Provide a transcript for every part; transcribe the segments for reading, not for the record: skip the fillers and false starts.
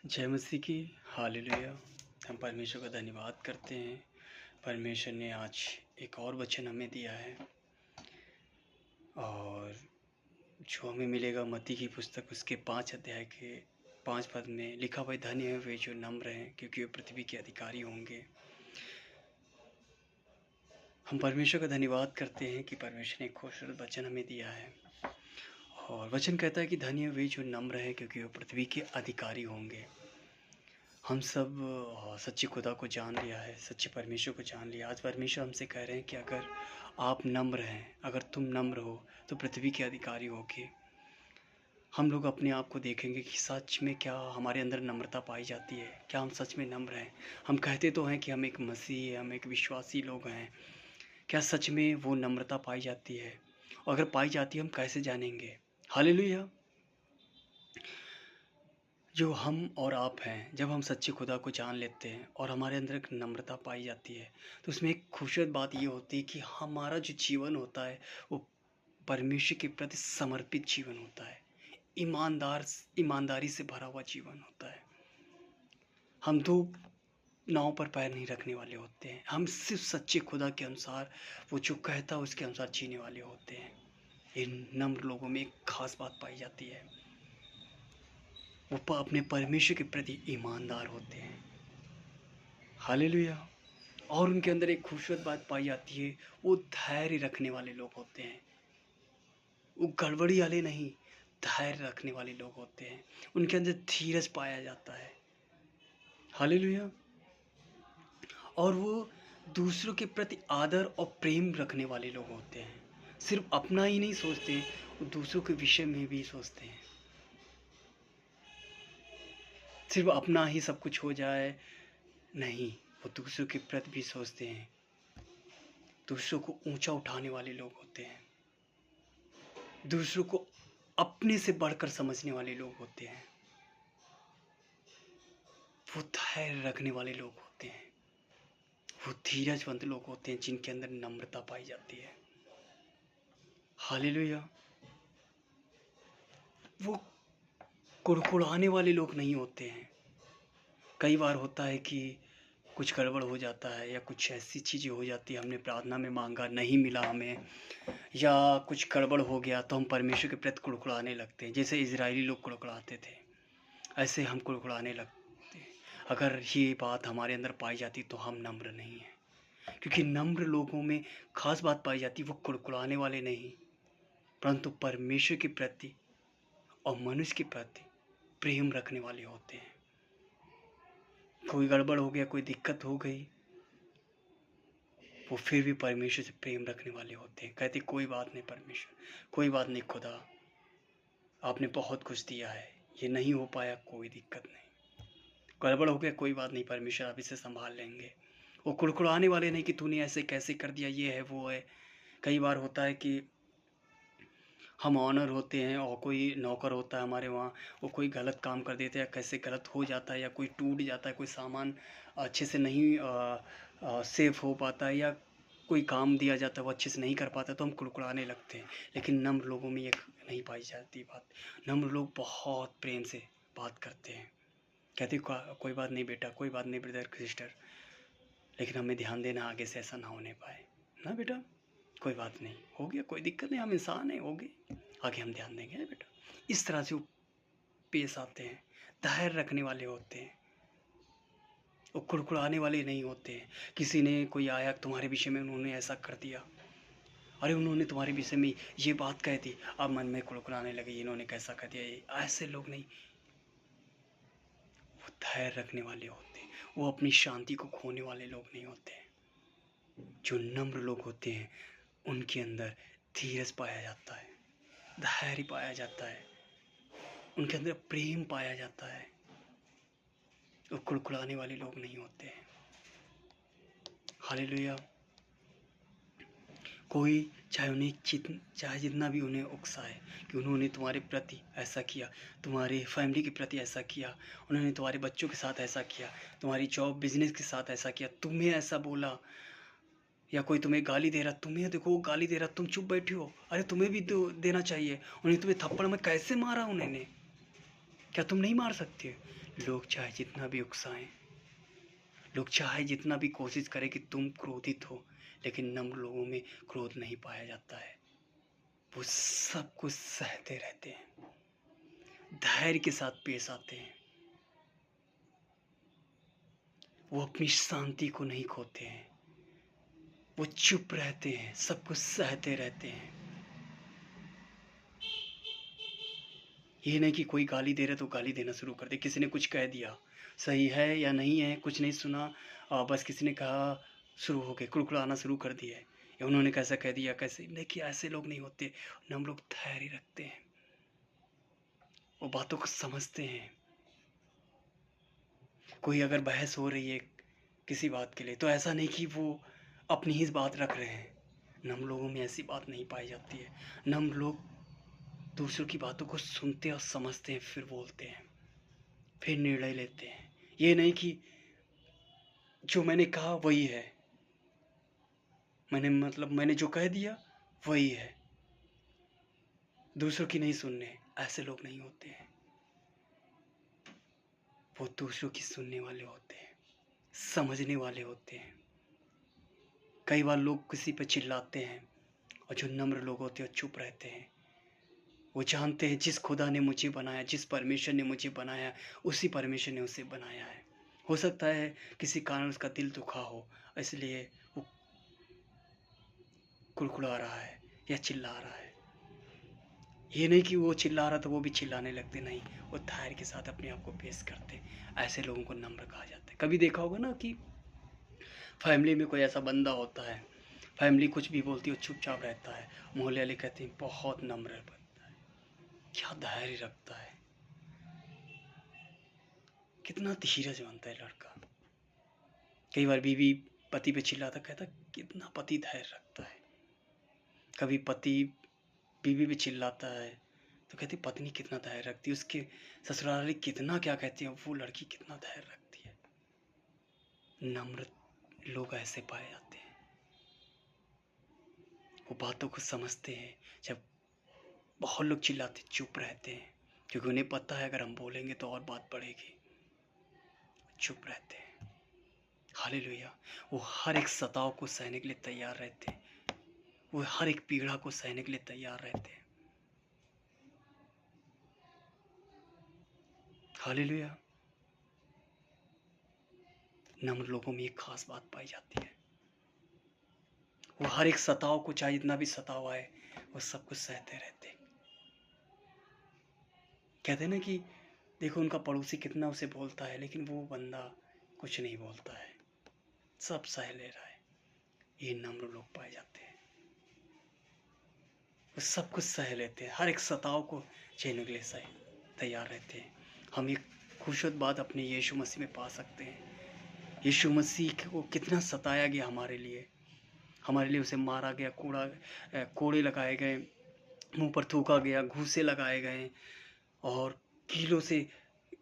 जय मसीह की। हालेलुया। हम परमेश्वर का धन्यवाद करते हैं। परमेश्वर ने आज एक और वचन हमें दिया है और जो हमें मिलेगा मत्ती की पुस्तक उसके 5 अध्याय के 5 पद में लिखा हुआ है, धन्य है वे जो नम्र हैं क्योंकि वे पृथ्वी के अधिकारी होंगे। हम परमेश्वर का धन्यवाद करते हैं कि परमेश्वर ने एक खूबसूरत वचन हमें दिया है और वचन कहता है कि धन्य है वे जो नम्र हैं क्योंकि वे पृथ्वी के अधिकारी होंगे। हम सब सच्चे खुदा को जान लिया है, सच्चे परमेश्वर को जान लिया। आज परमेश्वर हमसे कह रहे हैं कि अगर आप नम्र हैं, अगर तुम नम्र हो तो पृथ्वी के अधिकारी होगे। हम लोग अपने आप को देखेंगे कि सच में क्या हमारे अंदर नम्रता पाई जाती है, क्या हम सच में नम्र हैं। हम कहते तो हैं कि हम एक मसीही, हम एक विश्वासी लोग हैं, क्या सच में वो नम्रता पाई जाती है? और अगर पाई जाती है हम कैसे जानेंगे? हालेलुया। जो हम और आप हैं, जब हम सच्चे खुदा को जान लेते हैं और हमारे अंदर एक नम्रता पाई जाती है, तो उसमें एक खूबसूरत बात ये होती है कि हमारा जो जीवन होता है, वो परमेश्वर के प्रति समर्पित जीवन होता है। ईमानदारी से भरा हुआ जीवन होता है। हम 2 नाव पर पैर नहीं रखने वाले होते हैं। हम सिर्फ़ सच्चे खुदा के अनुसार, वो जो कहता है उसके अनुसार जीने वाले होते हैं। इन नम्र लोगों में एक ख़ास बात पाई जाती है। वो अपने परमेश्वर के प्रति ईमानदार होते हैं। हालेलुया। और उनके अंदर एक खूबसूरत बात पाई जाती है, वो धैर्य रखने वाले लोग होते हैं। वो गड़बड़ी वाले नहीं, धैर्य रखने वाले लोग होते हैं। उनके अंदर धीरज पाया जाता है। हालेलुया। और वो दूसरों के प्रति आदर और प्रेम रखने वाले लोग होते हैं। सिर्फ अपना ही नहीं सोचते, वो दूसरों के विषय में भी सोचते हैं। सिर्फ अपना ही सब कुछ हो जाए, नहीं, वो दूसरों के प्रति भी सोचते हैं। दूसरों को ऊंचा उठाने वाले लोग होते हैं। दूसरों को अपने से बढ़कर समझने वाले लोग होते हैं। वो धैर्य रखने वाले लोग होते हैं। वो धीरजवंत लोग होते हैं जिनके अंदर नम्रता पाई जाती है। हालेलुया। वो कुड़कुड़ाने वाले लोग नहीं होते हैं। कई बार होता है कि कुछ गड़बड़ हो जाता है या कुछ ऐसी चीज़ें हो जाती है, हमने प्रार्थना में मांगा नहीं मिला हमें, या कुछ गड़बड़ हो गया तो हम परमेश्वर के प्रति कुड़कुड़ाने लगते हैं। जैसे इजरायली लोग कुड़कुड़ाते थे, ऐसे हम कुड़कुड़ाने लगते हैं। अगर ये बात हमारे अंदर पाई जाती तो हम नम्र नहीं हैं, क्योंकि नम्र लोगों में खास बात पाई जाती, वो कुड़कुड़ाने वाले नहीं, परंतु परमेश्वर के प्रति और मनुष्य के प्रति प्रेम रखने वाले होते हैं। कोई गड़बड़ हो गया, कोई दिक्कत हो गई, वो फिर भी परमेश्वर से प्रेम रखने वाले होते हैं। कहते कोई बात नहीं परमेश्वर, कोई बात नहीं खुदा, आपने बहुत कुछ दिया है, ये नहीं हो पाया कोई दिक्कत नहीं, गड़बड़ हो गया कोई बात नहीं परमेश्वर, आप इसे संभाल लेंगे। वो कुड़कुड़ाने वाले नहीं कि तूने ऐसे कैसे कर दिया, ये है वो है। कई बार होता है कि हम ऑनर होते हैं और कोई नौकर होता है हमारे वहाँ, वो कोई गलत काम कर देते हैं या कैसे गलत हो जाता है, या कोई टूट जाता है, कोई सामान अच्छे से नहीं सेफ हो पाता है, या कोई काम दिया जाता है वो अच्छे से नहीं कर पाता, तो हम कुड़कुड़ाने लगते हैं। लेकिन नम्र लोगों में ये नहीं पाई जाती बात। नम्र लोग बहुत प्रेम से बात करते हैं, कहते कोई बात नहीं बेटा, कोई बात नहीं ब्रदर सिस्टर, लेकिन हमें ध्यान देना आगे से ऐसा ना होने पाए ना बेटा, कोई बात नहीं, हो गया कोई दिक्कत नहीं, हम इंसान हैं, हो गए, आगे हम ध्यान देंगे ना बेटा। इस तरह से वो पेश आते हैं, धैर्य रखने वाले होते हैं, वो कुड़कुड़ाने वाले नहीं होते हैं। किसी ने कोई आया तुम्हारे विषय में, उन्होंने ऐसा कर दिया, अरे उन्होंने तुम्हारे विषय में ये बात कही थी, अब मन में कुड़कुड़ाने लगे, इन्होंने कैसा कर दिया, ये ऐसे लोग नहीं। वो धैर्य रखने वाले होते हैं, वो अपनी शांति को खोने वाले लोग नहीं होते हैं। जो नम्र लोग होते हैं उनके अंदर धीरज पाया जाता है, धैर्य पाया जाता है, उनके अंदर प्रेम पाया जाता है। वो कुड़कुड़ाने वाले लोग नहीं होते हैं। हालेलुया। कोई चाहे जितना भी उन्हें उकसाए कि उन्होंने तुम्हारे प्रति ऐसा किया, तुम्हारे फैमिली के प्रति ऐसा किया, उन्होंने तुम्हारे बच्चों के साथ ऐसा किया, तुम्हारी जॉब बिजनेस के साथ ऐसा किया, तुम्हें ऐसा बोला, या कोई तुम्हें गाली दे रहा, तुम्हें देखो वो गाली दे रहा, तुम चुप बैठे हो, अरे तुम्हें भी देना चाहिए, उन्हें तुम्हें थप्पड़ में कैसे मारा उन्होंने, क्या तुम नहीं मार सकते? लोग चाहे जितना भी उकसाएं, लोग चाहे जितना भी कोशिश करें कि तुम क्रोधित हो, लेकिन नम्र लोगों में क्रोध नहीं पाया जाता है। वो सब कुछ सहते रहते हैं, धैर्य के साथ पेश आते हैं। वो अपनी शांति को नहीं खोते हैं, वो चुप रहते हैं, सब कुछ सहते रहते हैं। ये नहीं कि कोई गाली दे रहा तो गाली देना शुरू कर दे, किसी ने कुछ कह दिया, सही है या नहीं है कुछ नहीं सुना, बस किसी ने कहा शुरू हो गए कुड़कुड़ाना शुरू कर दिया है, या उन्होंने कैसा कह दिया कैसे। देखिए ऐसे लोग नहीं होते। हम लोग धैर्य रखते हैं, वो बातों को समझते हैं। कोई अगर बहस हो रही है किसी बात के लिए, तो ऐसा नहीं कि वो अपनी ही बात रख रहे हैं। नम लोगों में ऐसी बात नहीं पाई जाती है। नम लोग दूसरों की बातों को सुनते और समझते हैं, फिर बोलते हैं, फिर निर्णय लेते हैं। ये नहीं कि जो मैंने कहा वही है, मैंने जो कह दिया वही है, दूसरों की नहीं सुनने। ऐसे लोग नहीं होते हैं, वो दूसरों की सुनने वाले होते हैं, समझने वाले होते हैं। कई बार लोग किसी पे चिल्लाते हैं, और जो नम्र लोग होते हैं चुप रहते हैं। वो जानते हैं जिस खुदा ने मुझे बनाया, जिस परमेश्वर ने मुझे बनाया, उसी परमेश्वर ने उसे बनाया है। हो सकता है किसी कारण उसका दिल दुखा हो, इसलिए वो कुड़कुड़ा रहा है या चिल्ला रहा है। ये नहीं कि वो चिल्ला रहा तो वो भी चिल्लाने लगते, नहीं, वो धैर्य के साथ अपने आप को पेश करते। ऐसे लोगों को नम्र कहा जाता है। कभी देखा होगा ना कि फैमिली में कोई ऐसा बंदा होता है, फैमिली कुछ भी बोलती है वो चुपचाप रहता है, मोहल्ले वाले कहते हैं बहुत नम्र बनता है, क्या धैर्य रखता है, कितना धीरज बनता है लड़का। कई बार बीवी पति पे चिल्लाता, कहता कितना पति धैर्य रखता है। कभी पति बीवी पे चिल्लाता है तो कहती पत्नी कितना धैर्य रखती है, उसके ससुराल वाले कितना क्या कहती है, वो लड़की कितना धैर्य रखती है। नम्र लोग ऐसे पाए जाते हैं, वो बातों को समझते हैं। जब बहुत लोग चिल्लाते चुप रहते हैं, क्योंकि उन्हें पता है अगर हम बोलेंगे तो और बात बढ़ेगी। चुप रहते हैं। हालेलुया। वो हर एक सताव को सहने के लिए तैयार रहते हैं, वो हर एक पीड़ा को सहने के लिए तैयार रहते हैं। हालेलुया। नम्र लोगों में एक खास बात पाई जाती है, वो हर एक सताव को, चाहे जितना भी सताव आए, वो सब कुछ सहते रहते। कहते हैं ना कि देखो उनका पड़ोसी कितना उसे बोलता है, लेकिन वो बंदा कुछ नहीं बोलता है, सब सह ले रहा है। ये नम्र लोग पाए जाते हैं, वो सब कुछ सह लेते हैं, हर एक सताव को झेलने के लिए सह तैयार रहते हैं। हम एक खूबसूरत बात अपने यीशु मसीह में पा सकते हैं। यीशु मसीह को कितना सताया गया हमारे लिए उसे मारा गया, कोड़े लगाए गए, मुंह पर थूका गया, घूंसे लगाए गए, और कीलों से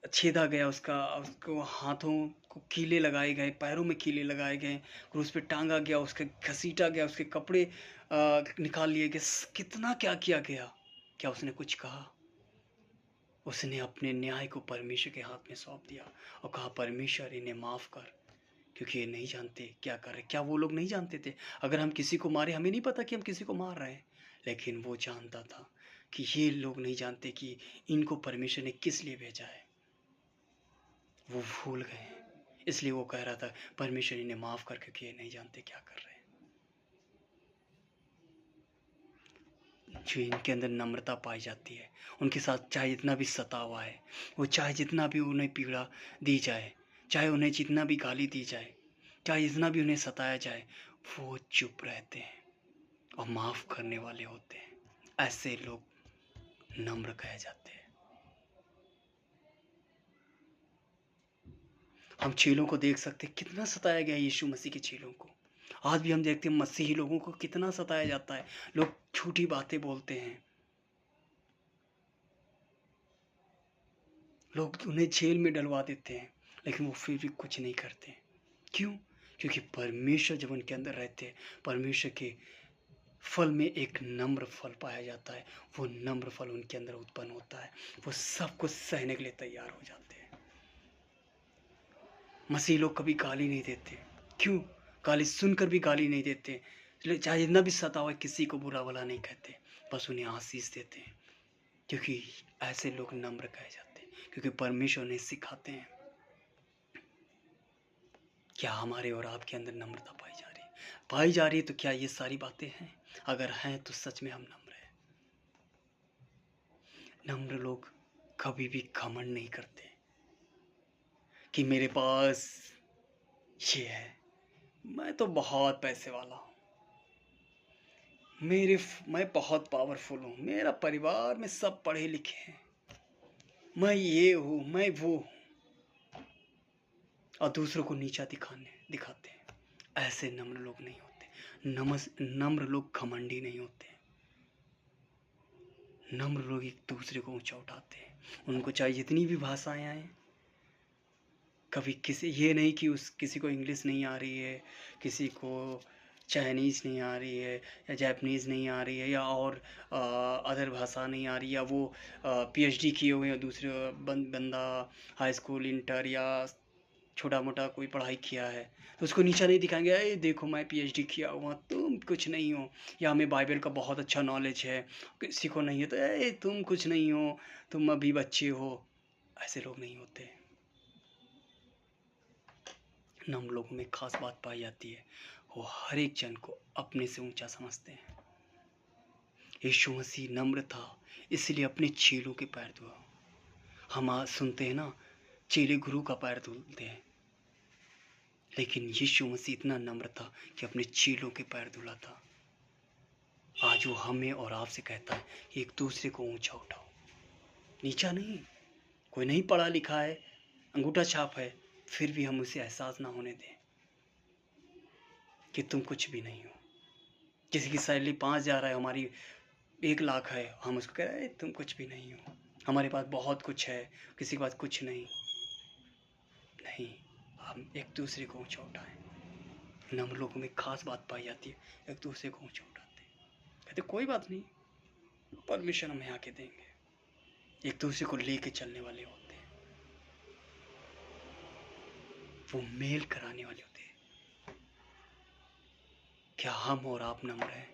छेदा गया, उसको हाथों को कीले लगाए गए, पैरों में कीले लगाए गए, क्रूस पे टांगा गया, उसके घसीटा गया, उसके कपड़े निकाल लिए गए, कितना क्या किया गया। क्या उसने कुछ कहा? उसने अपने न्याय को परमेश्वर के हाथ में सौंप दिया और कहा परमेश्वर इन्हें माफ़ कर, क्योंकि ये नहीं जानते क्या कर रहे। क्या वो लोग नहीं जानते थे? अगर हम किसी को मारे, हमें नहीं पता कि हम किसी को मार रहे हैं, लेकिन वो जानता था कि ये लोग नहीं जानते कि इनको परमेश्वर ने किस लिए भेजा है। वो भूल गए, इसलिए वो कह रहा था परमेश्वर इन्हें माफ़ कर, क्योंकि ये नहीं जानते क्या कर रहे हैं। जो इनके अंदर नम्रता पाई जाती है, उनके साथ चाहे जितना भी सताव आए, वो चाहे जितना भी उन्हें पीड़ा दी जाए, चाहे उन्हें जितना भी गाली दी जाए, चाहे जितना भी उन्हें सताया जाए, वो चुप रहते हैं और माफ़ करने वाले होते हैं। ऐसे लोग नम्र कहे जाते हैं। हम चेलों को देख सकते हैं, कितना सताया गया यीशु मसीह के चेलों को। आज भी हम देखते हैं मसीही लोगों को कितना सताया जाता है। लोग झूठी बातें बोलते हैं, लोग उन्हें जेल में डलवा देते हैं, लेकिन वो फिर भी कुछ नहीं करते। क्यों? क्योंकि परमेश्वर जब उनके अंदर रहते हैं, परमेश्वर के फल में एक नम्र फल पाया जाता है। वो नम्र फल उनके अंदर उत्पन्न होता है। वो सब कुछ सहने के लिए तैयार हो जाते हैं। मसीह लोग कभी गाली नहीं देते। क्यों? गाली सुनकर भी गाली नहीं देते। चाहे जितना भी सताओ, किसी को बुरा भला नहीं कहते, बस उन्हें आशीष देते हैं। क्योंकि ऐसे लोग नम्र कहे जाते हैं, क्योंकि परमेश्वर ने सिखाते हैं। क्या हमारे और आपके अंदर नम्रता पाई जा रही है? पाई जा रही है तो क्या ये सारी बातें हैं? अगर हैं तो सच में हम नम्र हैं। नम्र लोग कभी भी घमंड नहीं करते कि मेरे पास ये है, मैं तो बहुत पैसे वाला हूँ, मैं बहुत पावरफुल हूँ, मेरा परिवार में सब पढ़े लिखे हैं, मैं ये हूँ, मैं वो हूँ, और दूसरों को नीचा दिखाते हैं। ऐसे नम्र लोग नहीं होते। नम्र लोग घमंडी नहीं होते। नम्र लोग एक दूसरे को ऊंचा उठाते हैं। उनको चाहे जितनी भी भाषाएं आए, कभी ये नहीं कि किसी को इंग्लिश नहीं आ रही है, किसी को चाइनीज़ नहीं आ रही है, या जापानीज़ नहीं आ रही है, या और अदर भाषा नहीं आ रही, या वो पीएचडी किए हुए हैं, दूसरे बंदा हाई स्कूल इंटर या छोटा मोटा कोई पढ़ाई किया है, तो उसको नीचा नहीं दिखाएंगे, अरे देखो मैं पीएचडी किया हुआ, तुम कुछ नहीं हो, या हमें बाइबल का बहुत अच्छा नॉलेज है, किसी को नहीं है तो अरे तुम कुछ नहीं हो, तुम अभी बच्चे हो। ऐसे लोग नहीं होते। नम्र लोगों में खास बात पाई जाती है, वो हर एक जन को अपने से ऊंचा समझते हैं। यीशु मसीह नम्र था, इसलिए अपने चेलों के पैर धुआ। हम आज सुनते हैं ना, चेले गुरु का पैर धुलते हैं, लेकिन यीशु मसीह इतना नम्र था कि अपने चेलों के पैर धुला था। आज वो हमें और आपसे कहता है कि एक दूसरे को ऊंचा उठाओ, नीचा नहीं। कोई नहीं पढ़ा लिखा है, अंगूठा छाप है, फिर भी हम उसे एहसास ना होने दें कि तुम कुछ भी नहीं हो। किसी की सैलरी 5,000 है, हमारी 1,00,000 है, हम उसको कह रहे हैं तुम कुछ भी नहीं हो। हमारे पास बहुत कुछ है, किसी के पास कुछ नहीं। नहीं, हम एक दूसरे को ऊंचा उठाएं। नम्र लोगों में खास बात पाई जाती है, एक दूसरे को ऊंचा उठाते हैं। कहते कोई बात नहीं, परमिशन हमें आके देंगे। एक दूसरे को लेके चलने वाले होते हैं, वो मेल कराने वाले होते हैं। क्या हम और आप नम्र हैं?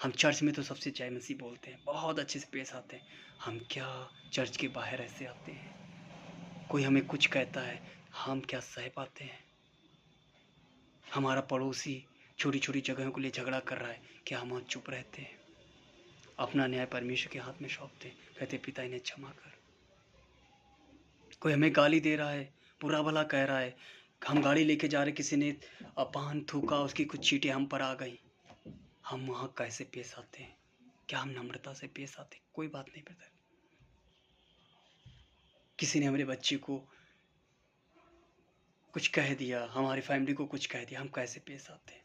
हम चर्च में तो सबसे जय मसीह बोलते हैं, बहुत अच्छे से पेश आते हैं। हम क्या चर्च के बाहर ऐसे आते हैं? कोई हमें कुछ कहता है, हम क्या सह पाते हैं? हमारा पड़ोसी छोटी छोटी जगहों के लिए झगड़ा कर रहा है, क्या हम चुप रहते हैं? अपना न्याय परमेश्वर के हाथ में सौंपते हैं, कहते पिता इन्हें क्षमा कर। कोई हमें गाली दे रहा है, बुरा भला कह रहा है, हम गाड़ी लेके जा रहे, किसी ने पान थूका, उसकी कुछ चींटें हम पर आ गई, हम वहाँ कैसे पेश आते हैं? क्या हम नम्रता से पेश आते हैं? कोई बात नहीं ब्रदर। किसी ने हमारे बच्चे को कुछ कह दिया, हमारी फैमिली को कुछ कह दिया, हम कैसे पेश आते हैं?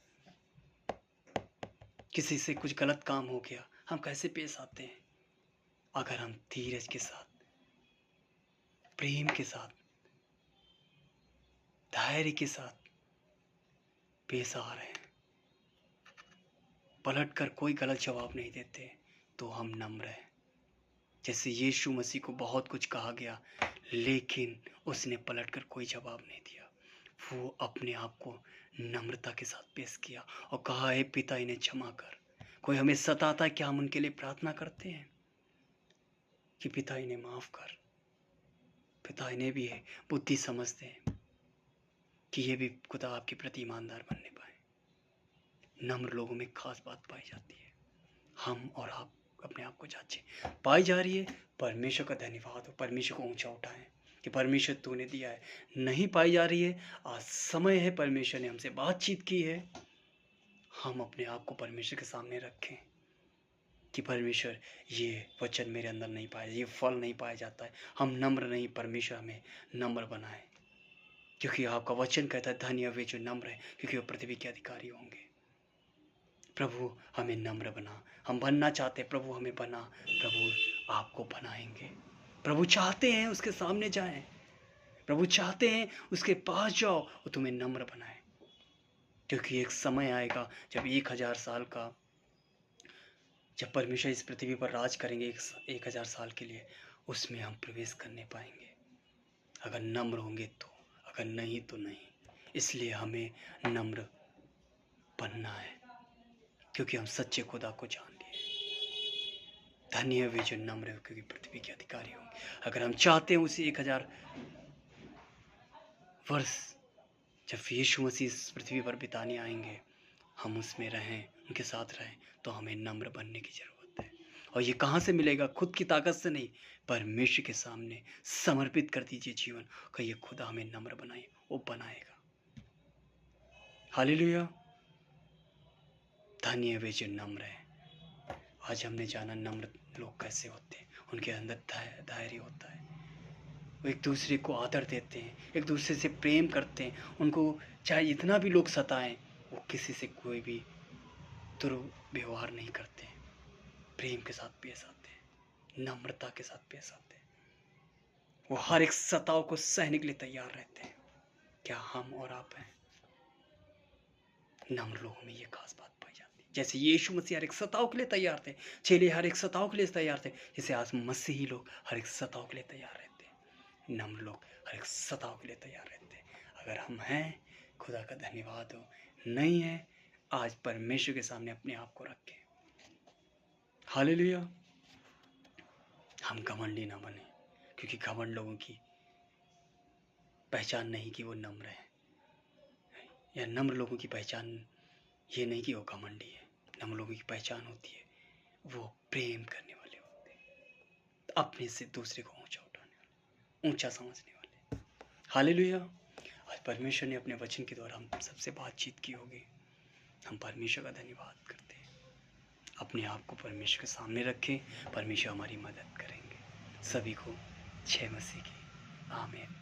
किसी से कुछ गलत काम हो गया, हम कैसे पेश आते हैं? अगर हम धीरज के साथ, प्रेम के साथ, धैर्य के साथ पेश आ रहे हैं, पलट कर कोई गलत जवाब नहीं देते, तो हम नम्र हैं। जैसे यीशु मसीह को बहुत कुछ कहा गया, लेकिन उसने पलटकर कोई जवाब नहीं दिया। वो अपने आप को नम्रता के साथ पेश किया और कहा है पिता इन्हें क्षमा कर। कोई हमें सताता है, क्या हम उनके लिए प्रार्थना करते हैं कि पिता इन्हें माफ कर, पिता इन्हें भी है बुद्धि समझते हैं कि ये भी खुदा आपके प्रति ईमानदार बनने पाए। नम्र लोगों में खास बात पाई जाती है। हम और आप अपने आप को जांचें। पाई जा रही है, परमेश्वर का धन्यवाद हो, परमेश्वर को ऊंचा उठाएं कि परमेश्वर तूने दिया है। नहीं पाई जा रही है, आज समय है, परमेश्वर ने हमसे बातचीत की है, हम अपने आप को परमेश्वर के सामने रखें कि परमेश्वर ये वचन मेरे अंदर नहीं पाया, ये फल नहीं पाया जाता है, हम नम्र नहीं, परमेश्वर हमें नम्र बनाए, क्योंकि आपका वचन कहता है धन्य वे जो नम्र है, क्योंकि वो पृथ्वी के अधिकारी होंगे। प्रभु हमें नम्र बना, हम बनना चाहते हैं, प्रभु हमें बना, प्रभु आपको बनाएंगे। प्रभु चाहते हैं उसके सामने जाएं, प्रभु चाहते हैं उसके पास जाओ और तुम्हें नम्र बनाए, क्योंकि एक समय आएगा जब 1,000 साल का जब परमेश्वर इस पृथ्वी पर राज करेंगे 1000 साल के लिए, उसमें हम प्रवेश करने पाएंगे, अगर नम्र होंगे तो, अगर नहीं तो नहीं। इसलिए हमें नम्र बनना है, क्योंकि हम सच्चे खुदा को जान लिए। धन्य है वे जो नम्र हो, क्योंकि पृथ्वी के अधिकारी होंगे। अगर हम चाहते हैं उसी 1000 वर्ष जब यीशु मसीह इस पृथ्वी पर बिताने आएंगे, हम उसमें रहें, उनके साथ रहें, तो हमें नम्र बनने की ज़रूरत है। और ये कहाँ से मिलेगा? खुद की ताकत से नहीं, परमेश्वर के सामने समर्पित कर दीजिए जीवन, कहिए खुदा हमें नम्र बनाए, वो बनाएगा। हालेलुया। धन्य है वे जो नम्र है। आज हमने जाना नम्र लोग कैसे होते हैं, उनके अंदर धैर्य होता है, वो एक दूसरे को आदर देते हैं, एक दूसरे से प्रेम करते हैं। उनको चाहे इतना भी लोग सताएं, वो किसी से कोई भी दुर्व्यवहार नहीं करते हैं, प्रेम के साथ पेश आते हैं, नम्रता के साथ पेश आते हैं। वो हर एक सताव को सहने के लिए तैयार रहते हैं। क्या हम और आप हैं? नम्र लोगों में ये खास बात पाई जाती है। जैसे यीशु मसीह हर एक सताव के लिए तैयार थे, चेले हर एक सताव के लिए तैयार थे, जैसे आज मसीही लोग हर एक सताव के लिए तैयार रहते हैं। नम्र लोग हर एक सताव के लिए तैयार रहते हैं। अगर हम हैं, खुदा का धन्यवाद हो। नहीं है, आज परमेश्वर के सामने अपने आप को रखें। हालेलुया। हम घमंडी ना बने, क्योंकि घमंड लोगों की पहचान नहीं कि वो नम्र है, या नम्र लोगों की पहचान ये नहीं कि वो घमंडी है। नम्र लोगों की पहचान होती है वो प्रेम करने वाले होते हैं, अपने से दूसरे को ऊंचा उठाने वाले, ऊंचा समझने वाले। हालेलुया। आज परमेश्वर ने अपने वचन के द्वारा हम सबसे बातचीत की होगी। हम परमेश्वर का धन्यवाद करते हैं। अपने आप को परमेश्वर के सामने रखें, परमेश्वर हमारी मदद करेंगे। सभी को जय मसीह की आमीन।